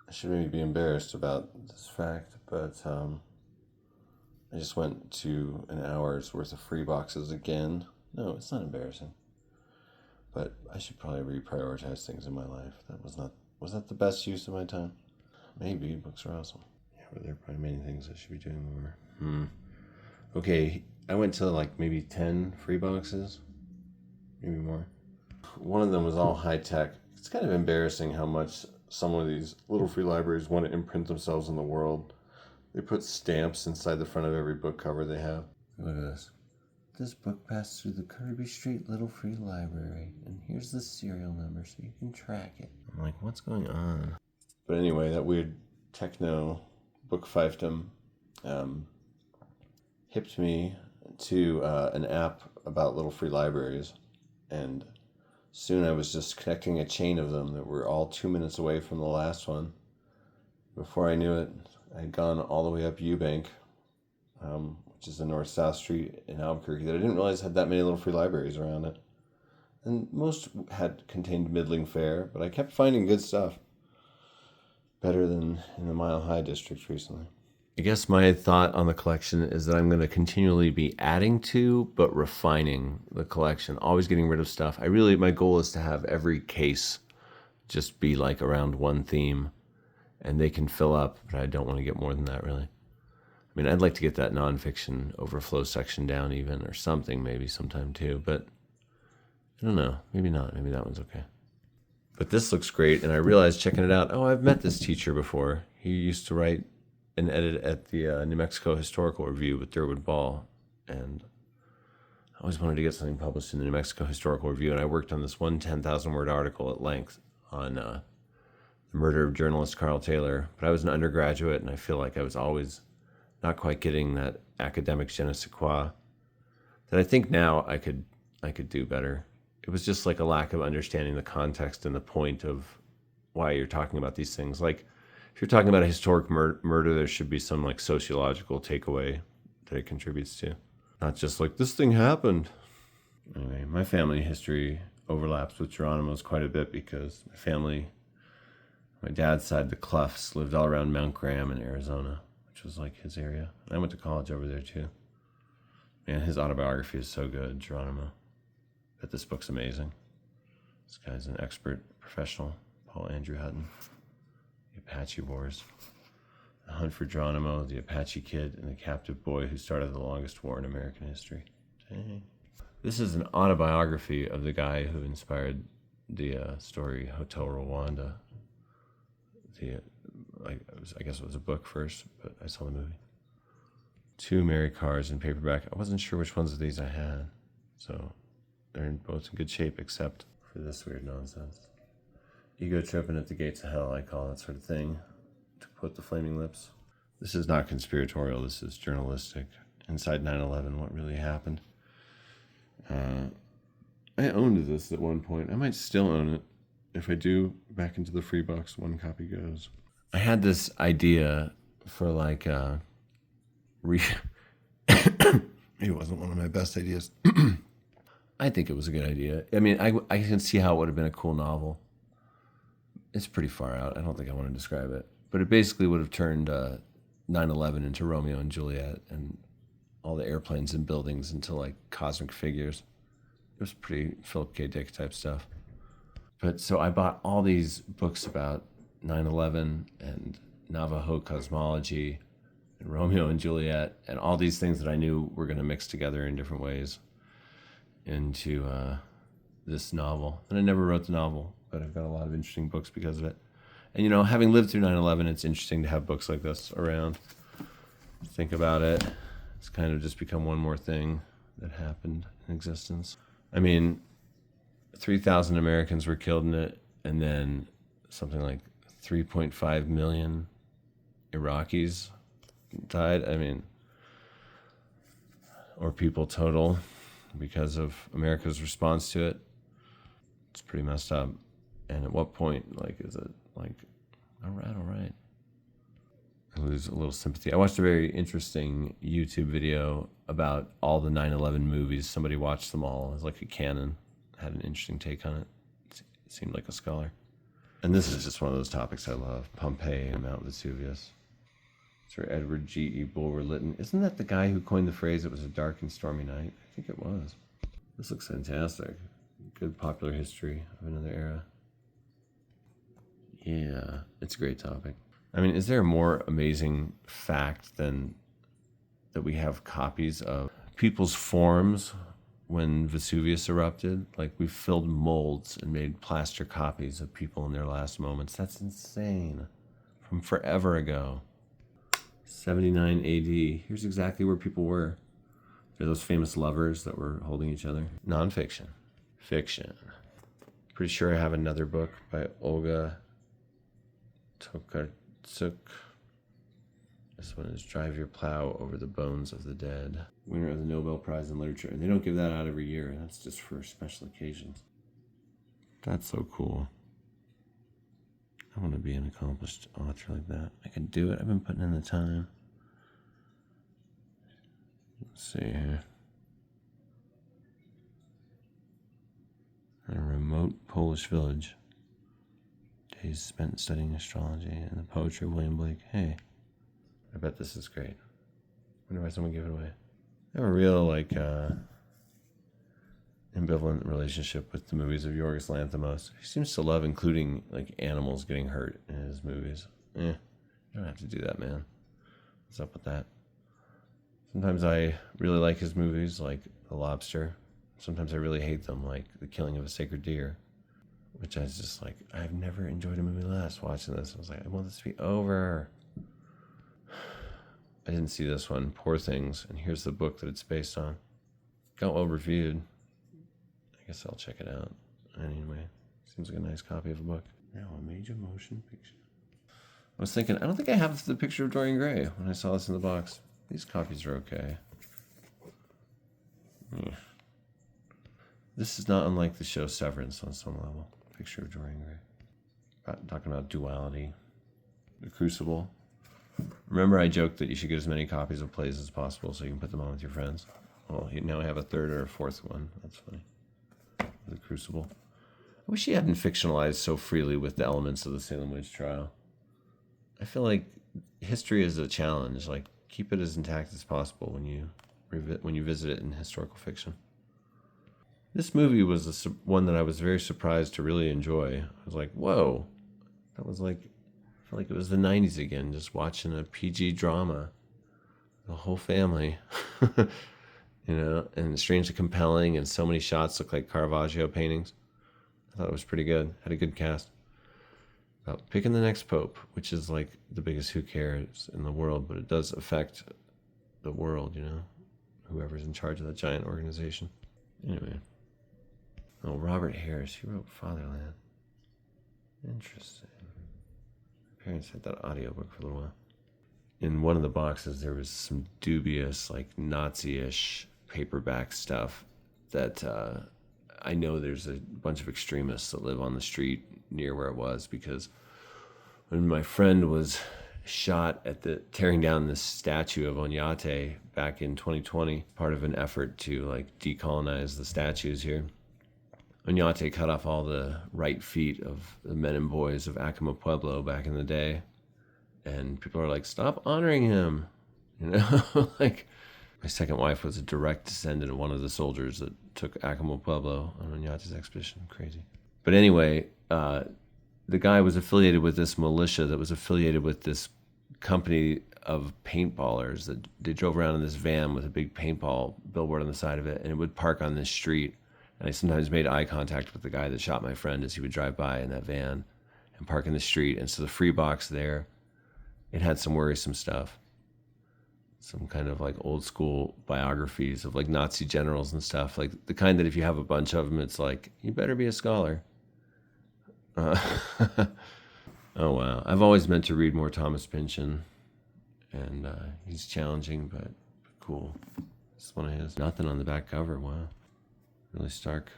I should maybe be embarrassed about this fact, but I just went to an hour's worth of free boxes again. No, it's not embarrassing. But I should probably reprioritize things in my life. Was that the best use of my time? Maybe. Books are awesome. Yeah, but there are probably many things I should be doing more. Okay, I went to like maybe 10 free boxes. Maybe more. One of them was all high tech. It's kind of embarrassing how much some of these little free libraries want to imprint themselves in the world. They put stamps inside the front of every book cover they have. Look at this. This book passed through the Kirby Street Little Free Library, and here's the serial number so you can track it. I'm like, what's going on? But anyway, that weird techno book fiefdom hipped me to an app about little free libraries, and soon I was just connecting a chain of them that were all 2 minutes away from the last one. Before I knew it, I had gone all the way up Eubank, which is the North-South Street in Albuquerque, that I didn't realize had that many little free libraries around it. And most had contained middling fare, but I kept finding good stuff. Better than in the Mile High district recently. I guess my thought on the collection is that I'm going to continually be adding to, but refining the collection, always getting rid of stuff. My goal is to have every case just be like around one theme, and they can fill up, but I don't want to get more than that, really. I mean, I'd like to get that nonfiction overflow section down even, or something maybe sometime too, but I don't know. Maybe not. Maybe that one's okay. But this looks great, and I realized checking it out, I've met this teacher before. He used to write and edit at the New Mexico Historical Review with Durwood Ball, and I always wanted to get something published in the New Mexico Historical Review, and I worked on this one 10,000-word article at length on the murder of journalist Carl Taylor. But I was an undergraduate, and I feel like I was always not quite getting that academic je ne sais quoi that I think now I could do better. It was just like a lack of understanding the context and the point of why you're talking about these things. Like, if you're talking about a historic murder, there should be some like sociological takeaway that it contributes to. Not just like, this thing happened. Anyway, my family history overlaps with Geronimo's quite a bit because my dad's side, the Cloughs, lived all around Mount Graham in Arizona, which was like his area. I went to college over there too. Man, his autobiography is so good, Geronimo. But this book's amazing. This guy's an expert professional, Paul Andrew Hutton. The Apache Wars. The Hunt for Geronimo, the Apache Kid, and the captive boy who started the longest war in American history. Dang. This is an autobiography of the guy who inspired the story Hotel Rwanda. I guess it was a book first, but I saw the movie. 2 Mary Cars in paperback. I wasn't sure which ones of these I had, so they're both in good shape except for this weird nonsense. Ego tripping at the gates of hell, I call that sort of thing, to quote the Flaming Lips. This is not conspiratorial, this is journalistic. Inside 9/11, what really happened. I owned this at one point. I might still own it. If I do, back into the free box, 1 copy goes. I had this idea for like maybe it wasn't one of my best ideas. I think it was a good idea. I mean, I can see how it would have been a cool novel. It's pretty far out. I don't think I want to describe it. But it basically would have turned 9/11 into Romeo and Juliet and all the airplanes and buildings into like cosmic figures. It was pretty Philip K. Dick type stuff. But so I bought all these books about 9/11 and Navajo cosmology and Romeo and Juliet and all these things that I knew were going to mix together in different ways into this novel. And I never wrote the novel, but I've got a lot of interesting books because of it. And, you know, having lived through 9/11, it's interesting to have books like this around. Think about it. It's kind of just become one more thing that happened in existence. I mean, 3,000 Americans were killed in it, and then something like 3.5 million Iraqis died. I mean, or people total because of America's response to it. It's pretty messed up. And at what point, like, is it like, all right. I lose a little sympathy. I watched a very interesting YouTube video about all the 9/11 movies. Somebody watched them all as like a canon. Had an interesting take on it. It seemed like a scholar. And this is just one of those topics I love. Pompeii and Mount Vesuvius. Sir Edward G.E. Bulwer Lytton. Isn't that the guy who coined the phrase, "It was a dark and stormy night"? I think it was. This looks fantastic. Good popular history of another era. Yeah, it's a great topic. I mean, is there a more amazing fact than that we have copies of people's forms when Vesuvius erupted? Like, we filled molds and made plaster copies of people in their last moments. That's insane. From forever ago. 79 AD. Here's exactly where people were. They're those famous lovers that were holding each other. Nonfiction. Fiction. Pretty sure I have another book by Olga Tokarczuk. This one is Drive Your Plow Over the Bones of the Dead. Winner of the Nobel Prize in Literature. And they don't give that out every year. That's just for special occasions. That's so cool. I want to be an accomplished author like that. I can do it. I've been putting in the time. Let's see here. In a remote Polish village. Days spent studying astrology and the poetry of William Blake. Hey, I bet this is great. Wonder why someone gave it away. I have a real, ambivalent relationship with the movies of Yorgos Lanthimos. He seems to love including, animals getting hurt in his movies. You don't have to do that, man. What's up with that? Sometimes I really like his movies, like The Lobster. Sometimes I really hate them, like The Killing of a Sacred Deer, which I was just like, I've never enjoyed a movie less watching this. I was like, I want this to be over. I didn't see this one, Poor Things, and here's the book that it's based on. Got well reviewed. I guess I'll check it out. Anyway, seems like a nice copy of a book. Now, a major motion picture. I was thinking, I don't think I have the picture of Dorian Gray when I saw this in the box. These copies are okay. This is not unlike the show Severance on some level. Picture of Dorian Gray. Talking about duality. The Crucible. Remember I joked that you should get as many copies of plays as possible so you can put them on with your friends? Well, now I have a third or a fourth one. That's funny. The Crucible. I wish he hadn't fictionalized so freely with the elements of the Salem Witch Trial. I feel like history is a challenge. Keep it as intact as possible when you visit it in historical fiction. This movie was one that I was very surprised to really enjoy. I was like, whoa. That was I felt like it was the 90s again, just watching a PG drama. The whole family. And strangely compelling, and so many shots look like Caravaggio paintings. I thought it was pretty good. Had a good cast. About picking the next pope, which is the biggest who cares in the world, but it does affect the world, whoever's in charge of that giant organization. Anyway. Oh, Robert Harris, he wrote Fatherland. Interesting. My parents had that audiobook for a little while. In one of the boxes, there was some dubious, Nazi-ish paperback stuff that I know there's a bunch of extremists that live on the street near where it was, because when my friend was shot at tearing down this statue of Oñate back in 2020, part of an effort to decolonize the statues here, Oñate cut off all the right feet of the men and boys of Acoma Pueblo back in the day. And people are like, stop honoring him. My second wife was a direct descendant of one of the soldiers that took Acoma Pueblo on Oñate's expedition. Crazy. But anyway, the guy was affiliated with this militia that was affiliated with this company of paintballers that they drove around in this van with a big paintball billboard on the side of it, and it would park on this street. And I sometimes made eye contact with the guy that shot my friend as he would drive by in that van and park in the street. And so the Freebox there, it had some worrisome stuff. Some kind of old school biographies of Nazi generals and stuff. The kind that if you have a bunch of them, it's you better be a scholar. Oh, wow. I've always meant to read more Thomas Pynchon. And he's challenging, but cool. This is one of his. Nothing on the back cover. Wow. Really stark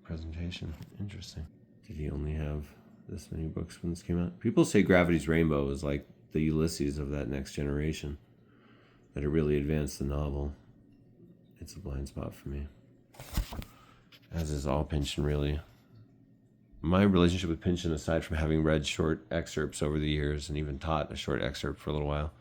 presentation. Interesting. Did he only have this many books when this came out? People say Gravity's Rainbow is the Ulysses of that next generation. That it really advanced the novel. It's a blind spot for me. As is all Pynchon, really. My relationship with Pynchon, aside from having read short excerpts over the years and even taught a short excerpt for a little while,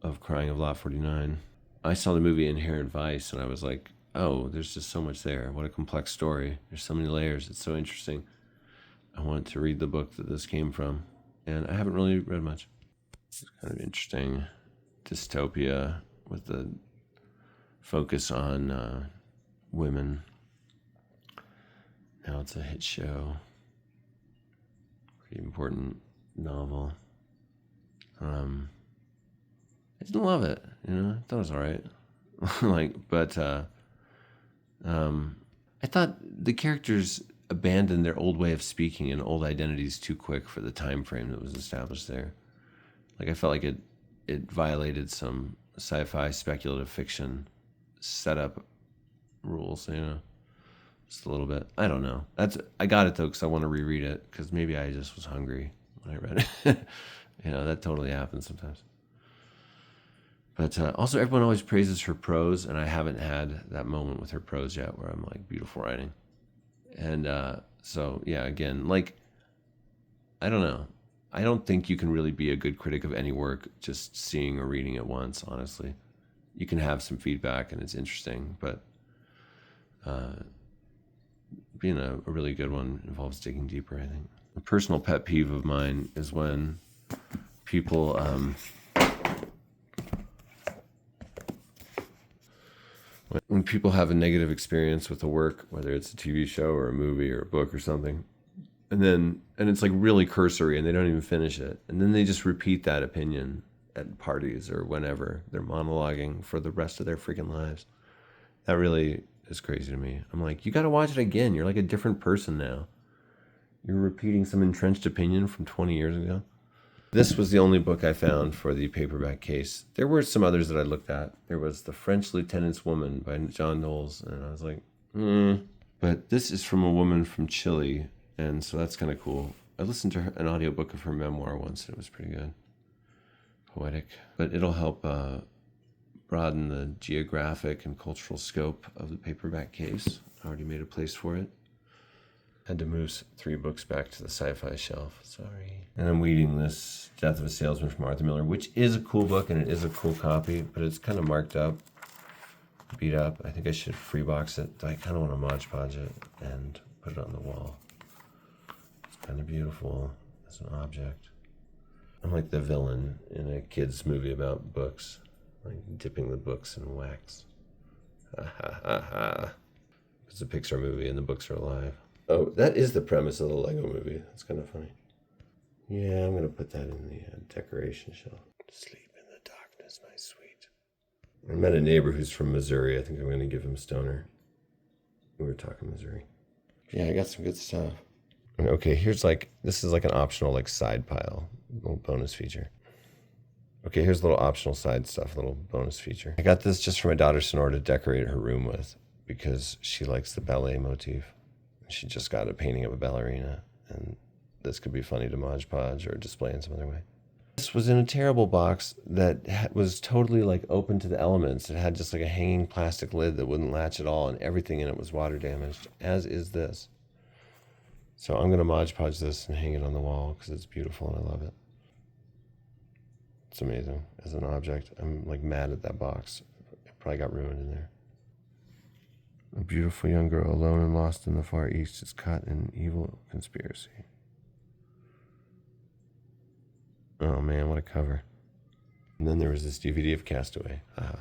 of Crying of Lot 49, I saw the movie Inherent Vice and I was like, oh, there's just so much there. What a complex story. There's so many layers. It's so interesting. I wanted to read the book that this came from, and I haven't really read much. It's kind of interesting dystopia with the focus on women. Now it's a hit show. Pretty important novel. I didn't love it, I thought it was all right. I thought the characters abandoned their old way of speaking and old identities too quick for the time frame that was established there. I felt like it violated some sci-fi speculative fiction setup rules, just a little bit. I don't know. I got it though because I want to reread it because maybe I just was hungry when I read it. That totally happens sometimes. But also, everyone always praises her prose, and I haven't had that moment with her prose yet where I'm like, beautiful writing. And so, yeah, again, I don't know. I don't think you can really be a good critic of any work just seeing or reading it once, honestly. You can have some feedback, and it's interesting, but being a really good one involves digging deeper, I think. A personal pet peeve of mine is when people... when people have a negative experience with a work, whether it's a TV show or a movie or a book or something, and it's really cursory and they don't even finish it, and then they just repeat that opinion at parties or whenever they're monologuing for the rest of their freaking lives. That really is crazy to me. I'm like, you got to watch it again. You're like a different person now. You're repeating some entrenched opinion from 20 years ago. This was the only book I found for the paperback case. There were some others that I looked at. There was The French Lieutenant's Woman by John Knowles, and I was like, But this is from a woman from Chile, and so that's kind of cool. I listened to an audiobook of her memoir once, and it was pretty good. Poetic. But it'll help broaden the geographic and cultural scope of the paperback case. I already made a place for it. Had to move 3 books back to the sci-fi shelf. Sorry. And I'm reading this Death of a Salesman from Arthur Miller, which is a cool book and it is a cool copy, but it's kind of marked up, beat up. I think I should Freebox it. I kind of want to Mod Podge it and put it on the wall. It's kind of beautiful as an object. I'm like the villain in a kid's movie about books, like dipping the books in wax. Ha ha ha ha. It's a Pixar movie and the books are alive. Oh, that is the premise of the Lego movie. That's kind of funny. Yeah, I'm going to put that in the decoration shelf. Sleep in the darkness, my sweet. I met a neighbor who's from Missouri. I think I'm going to give him Stoner. We were talking Missouri. Yeah, I got some good stuff. Okay, this is an optional side pile, little bonus feature. Okay, here's a little optional side stuff, little bonus feature. I got this just for my daughter Sonora to decorate her room with because she likes the ballet motif. She just got a painting of a ballerina, and this could be funny to Mod Podge or display in some other way. This was in a terrible box that was totally open to the elements. It had just a hanging plastic lid that wouldn't latch at all, and everything in it was water damaged, as is this. So I'm going to Mod Podge this and hang it on the wall because it's beautiful and I love it. It's amazing as an object. I'm mad at that box. It probably got ruined in there. A beautiful young girl alone and lost in the Far East is caught in an evil conspiracy. Oh man, what a cover. And then there was this DVD of Castaway. I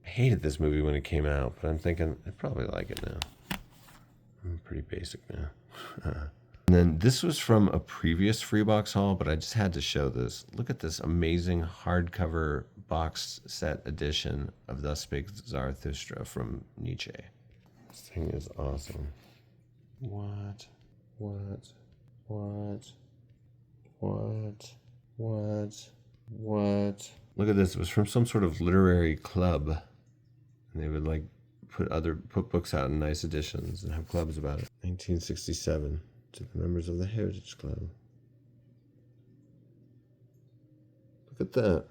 hated this movie when it came out, but I'm thinking I'd probably like it now. I'm pretty basic now. And then this was from a previous Freebox haul, but I just had to show this. Look at this amazing hardcover box set edition of Thus Spake Zarathustra from Nietzsche. This thing is awesome. What? Look at this. It was from some sort of literary club. And they would put books out in nice editions and have clubs about it. 1967 to the members of the Heritage Club. Look at that.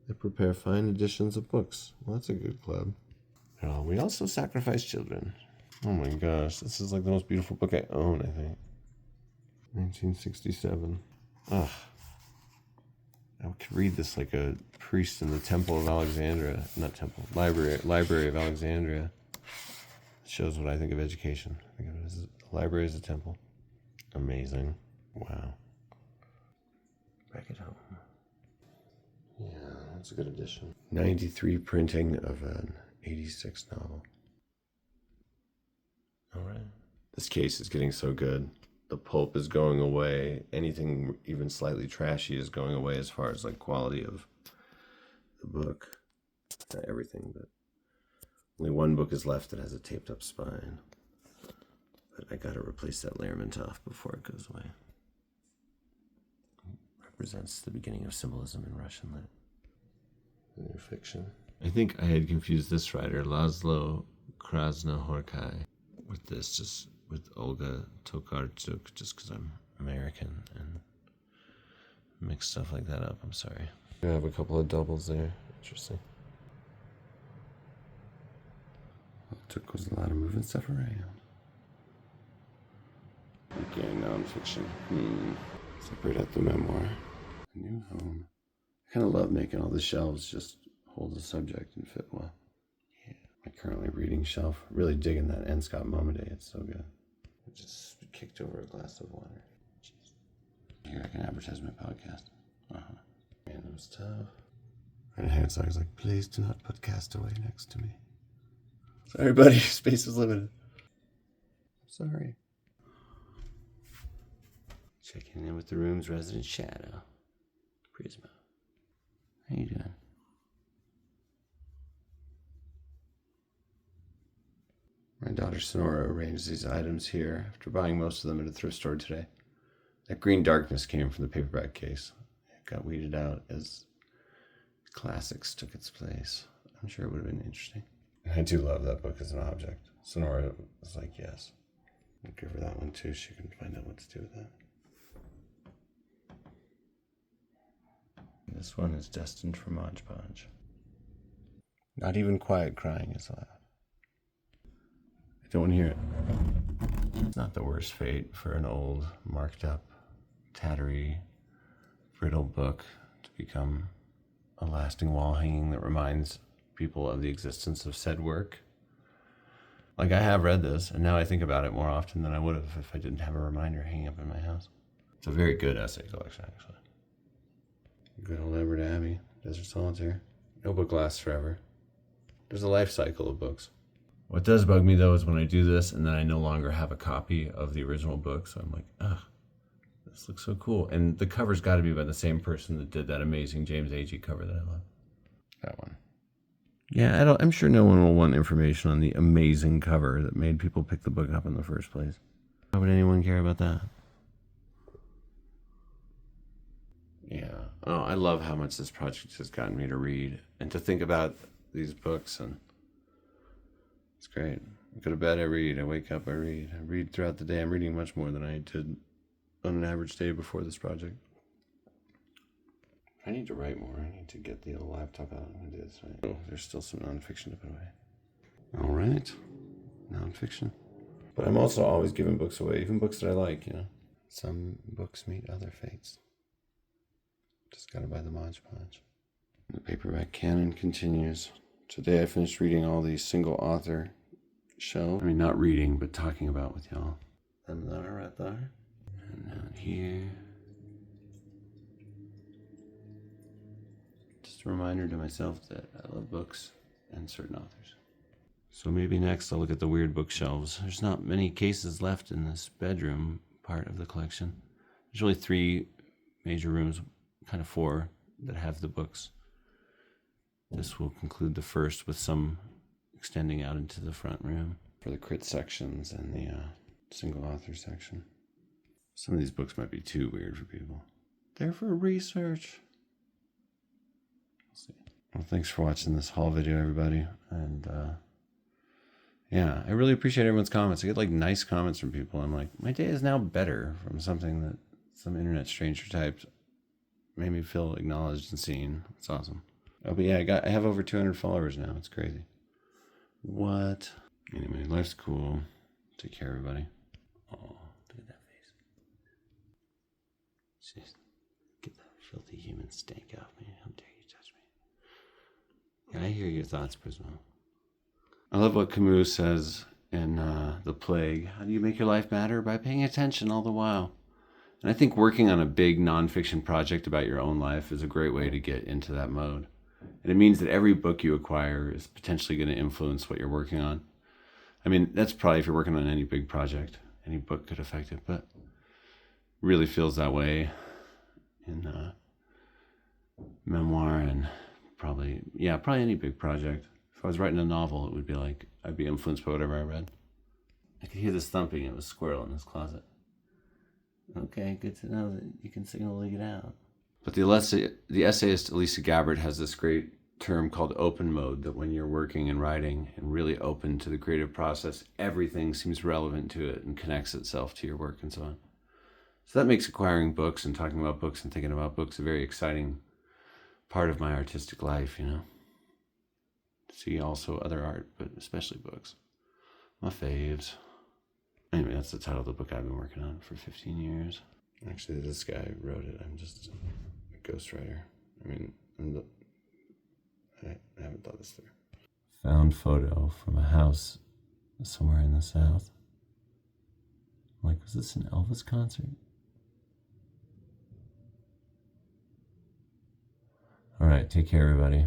They prepare fine editions of books. Well, that's a good club. We also sacrifice children. Oh my gosh, this is like the most beautiful book I own, I think. 1967. Ugh. I could read this like a priest in the Temple of Alexandria. Not temple, library of Alexandria. It shows what I think of education. I think of it as a library as a temple. Amazing. Wow. Back at home. Yeah, that's a good edition. 93 printing of an 86 novel. All right. This case is getting so good. The pulp is going away. Anything even slightly trashy is going away as far as like quality of the book. Not everything, but only one book is left that has a taped up spine. But I gotta replace that Lermontov before it goes away. It represents the beginning of symbolism in Russian lit. New fiction. I think I had confused this writer, Laszlo Krasnohorkai, with this, just with Olga Tokarczuk, just because I'm American and mix stuff like that up. I'm sorry. I have a couple of doubles there. Interesting. All it took was a lot of moving stuff around. Okay, nonfiction. Separate out the memoir. A new home. I kind of love making all the shelves just hold the subject and fit well. Yeah. My currently reading shelf. Really digging that N. Scott Momaday. It's so good. I just kicked over a glass of water. Jeez. Here I can advertise my podcast. Man, that was tough. And it's always like, please do not put Castaway next to me. Sorry, buddy. Space is limited. I'm sorry. Checking in with the room's resident shadow, Prisma. How you doing? My daughter Sonora arranged these items here after buying most of them at a thrift store today. That green darkness came from the paperback case. It got weeded out as classics took its place. I'm sure it would have been interesting. I do love that book as an object. Sonora was like, yes. I'll give her that one too. She can find out what to do with that. This one is destined for Mod Podge. Not even quiet crying is allowed. I don't want to hear it. It's not the worst fate for an old, marked up, tattery, brittle book to become a lasting wall hanging that reminds people of the existence of said work. Like, I have read this, and now I think about it more often than I would have if I didn't have a reminder hanging up in my house. It's a very good essay collection, actually. Good old Everett Abbey, Desert Solitaire. No book lasts forever. There's a life cycle of books. What does bug me, though, is when I do this and then I no longer have a copy of the original book, so I'm like, ugh, this looks so cool. And the cover's got to be by the same person that did that amazing James Agee cover that I love. That one. Yeah, I'm sure no one will want information on the amazing cover that made people pick the book up in the first place. Why would anyone care about that? Yeah. Oh, I love how much this project has gotten me to read and to think about these books, and it's great. I go to bed, I read. I wake up, I read. I read throughout the day. I'm reading much more than I did on an average day before this project. I need to write more. I need to get the old laptop out. I'm going to do this right. Oh, there's still some nonfiction to put away. All right. Nonfiction. But I'm also always giving books away, even books that I like, you know. Some books meet other fates. Just gotta buy the Mod Podge. The paperback canon continues. Today I finished reading all these single author shelves. I mean, not reading, but talking about with y'all. Them that are right there. And down here. Just a reminder to myself that I love books and certain authors. So maybe next I'll look at the weird bookshelves. There's not many cases left in this bedroom part of the collection. There's really 3 major rooms, kind of 4, that have the books. This will conclude the first with some extending out into the front room for the crit sections and the single author section. Some of these books might be too weird for people. They're for research. We'll see. Well, thanks for watching this haul video, everybody. And yeah, I really appreciate everyone's comments. I get like nice comments from people. I'm like, my day is now better from something that some internet stranger typed. Made me feel acknowledged and seen. It's awesome. Oh, but yeah, I have over 200 followers now. It's crazy. What? Anyway, life's cool. Take care, everybody. Oh, look at that face. Jeez. Get that filthy human stank off me. How dare you touch me? Yeah, I hear your thoughts, Prisma. I love what Camus says in The Plague. How do you make your life matter? By paying attention all the while. And I think working on a big nonfiction project about your own life is a great way to get into that mode. And it means that every book you acquire is potentially going to influence what you're working on. I mean, that's probably if you're working on any big project. Any book could affect it, but really feels that way in memoir and probably any big project. If I was writing a novel, it would be like I'd be influenced by whatever I read. I could hear this thumping. It was a squirrel in his closet. Okay, good to know that you can signal to get out. But the essayist Elisa Gabbard has this great term called open mode, that when you're working and writing and really open to the creative process, everything seems relevant to it and connects itself to your work and so on. So that makes acquiring books and talking about books and thinking about books a very exciting part of my artistic life, you know. See also other art, but especially books. My faves. Anyway, that's the title of the book I've been working on for 15 years. Actually, this guy wrote it. I'm just a ghostwriter. I mean, I haven't thought this through. Found photo from a house somewhere in the South. Like, was this an Elvis concert? All right, take care, everybody.